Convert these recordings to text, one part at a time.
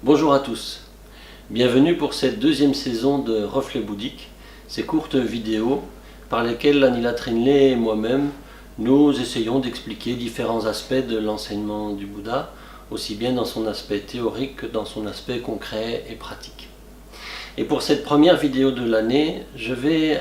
Bonjour à tous, bienvenue pour cette deuxième saison de Reflets bouddhiques, ces courtes vidéos par lesquelles Anila Trinley et moi-même nous essayons d'expliquer différents aspects de l'enseignement du Bouddha, aussi bien dans son aspect théorique que dans son aspect concret et pratique. Et pour cette première vidéo de l'année, je vais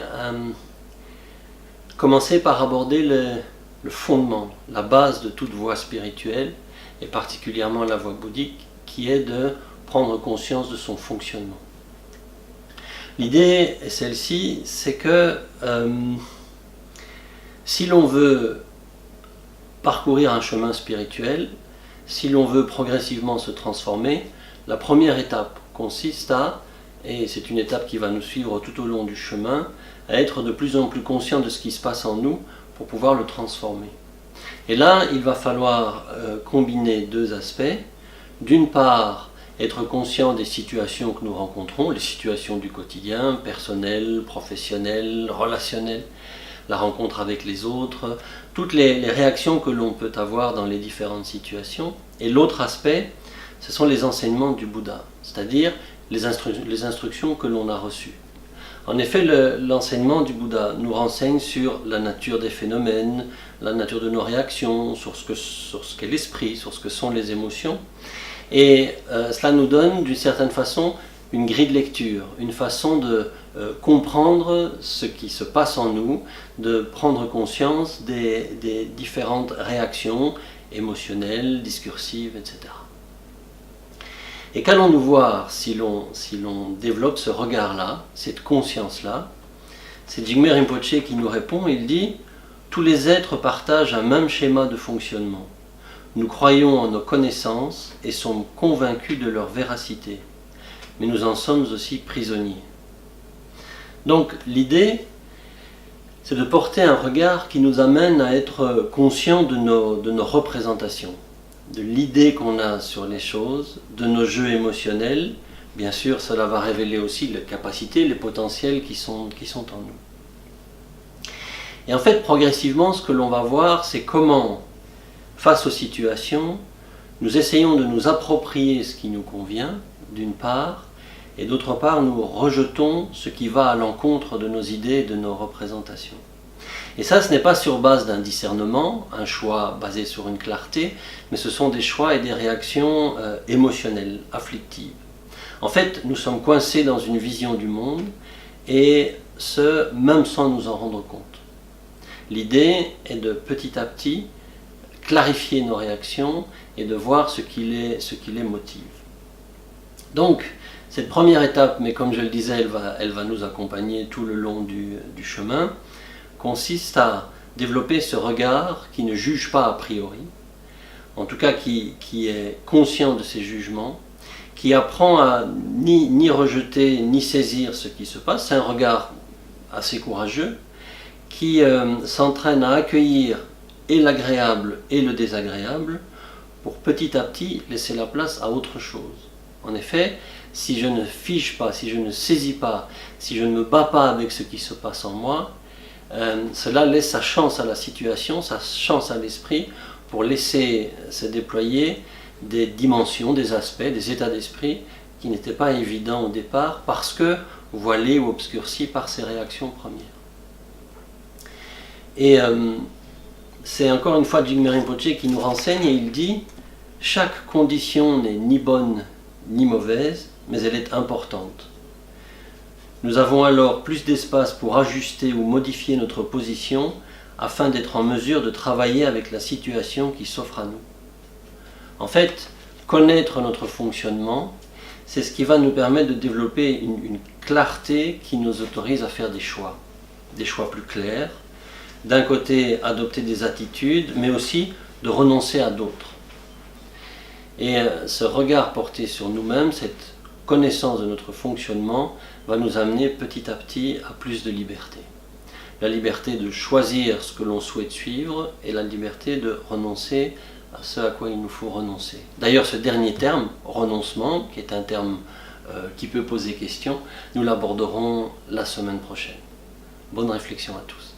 commencer par aborder le fondement, la base de toute voie spirituelle, et particulièrement la voie bouddhique, qui est de prendre conscience de son fonctionnement. L'idée est celle-ci, c'est que si l'on veut parcourir un chemin spirituel, si l'on veut progressivement se transformer, la première étape consiste à, et c'est une étape qui va nous suivre tout au long du chemin, à être de plus en plus conscient de ce qui se passe en nous pour pouvoir le transformer. Et là, il va falloir combiner deux aspects. D'une part, être conscient des situations que nous rencontrons, les situations du quotidien, personnelles, professionnelles, relationnelles, la rencontre avec les autres, toutes les réactions que l'on peut avoir dans les différentes situations. Et l'autre aspect, ce sont les enseignements du Bouddha, c'est-à-dire les instructions que l'on a reçues. En effet, l'enseignement du Bouddha nous renseigne sur la nature des phénomènes, la nature de nos réactions, sur ce qu'est l'esprit, sur ce que sont les émotions. Et cela nous donne d'une certaine façon une grille de lecture, une façon de comprendre ce qui se passe en nous, de prendre conscience des différentes réactions émotionnelles, discursives, etc. Et qu'allons-nous voir si l'on développe ce regard-là, cette conscience-là? C'est Jigme Rinpoche qui nous répond, il dit « Tous les êtres partagent un même schéma de fonctionnement. Nous croyons en nos connaissances et sommes convaincus de leur véracité, mais nous en sommes aussi prisonniers. » Donc l'idée, c'est de porter un regard qui nous amène à être conscients de nos représentations, de l'idée qu'on a sur les choses, de nos jeux émotionnels. Bien sûr, cela va révéler aussi les capacités, les potentiels qui sont en nous. Et en fait, progressivement, ce que l'on va voir, c'est comment, face aux situations, nous essayons de nous approprier ce qui nous convient, d'une part, et d'autre part, nous rejetons ce qui va à l'encontre de nos idées et de nos représentations. Et ça, ce n'est pas sur base d'un discernement, un choix basé sur une clarté, mais ce sont des choix et des réactions émotionnelles, afflictives. En fait, nous sommes coincés dans une vision du monde, et ce, même sans nous en rendre compte. L'idée est de petit à petit clarifier nos réactions et de voir ce qui les motive. Donc, cette première étape, mais comme je le disais, elle va nous accompagner tout le long du chemin, consiste à développer ce regard qui ne juge pas a priori, en tout cas qui est conscient de ses jugements, qui apprend à ni rejeter ni saisir ce qui se passe. C'est un regard assez courageux qui s'entraîne à accueillir et l'agréable et le désagréable pour petit à petit laisser la place à autre chose. En effet, si je ne fige pas, si je ne saisis pas, si je ne me bats pas avec ce qui se passe en moi, cela laisse sa chance à la situation, sa chance à l'esprit pour laisser se déployer des dimensions, des aspects, des états d'esprit qui n'étaient pas évidents au départ parce que voilés ou obscurcis par ces réactions premières. Et c'est encore une fois Jigme Rinpoche qui nous renseigne et il dit « Chaque condition n'est ni bonne ni mauvaise, mais elle est importante. Nous avons alors plus d'espace pour ajuster ou modifier notre position afin d'être en mesure de travailler avec la situation qui s'offre à nous. » En fait, connaître notre fonctionnement, c'est ce qui va nous permettre de développer une clarté qui nous autorise à faire des choix plus clairs, d'un côté adopter des attitudes, mais aussi de renoncer à d'autres. Et ce regard porté sur nous-mêmes, cette connaissance de notre fonctionnement, va nous amener petit à petit à plus de liberté. La liberté de choisir ce que l'on souhaite suivre et la liberté de renoncer à ce à quoi il nous faut renoncer. D'ailleurs, ce dernier terme, renoncement, qui est un terme qui peut poser question, nous l'aborderons la semaine prochaine. Bonne réflexion à tous.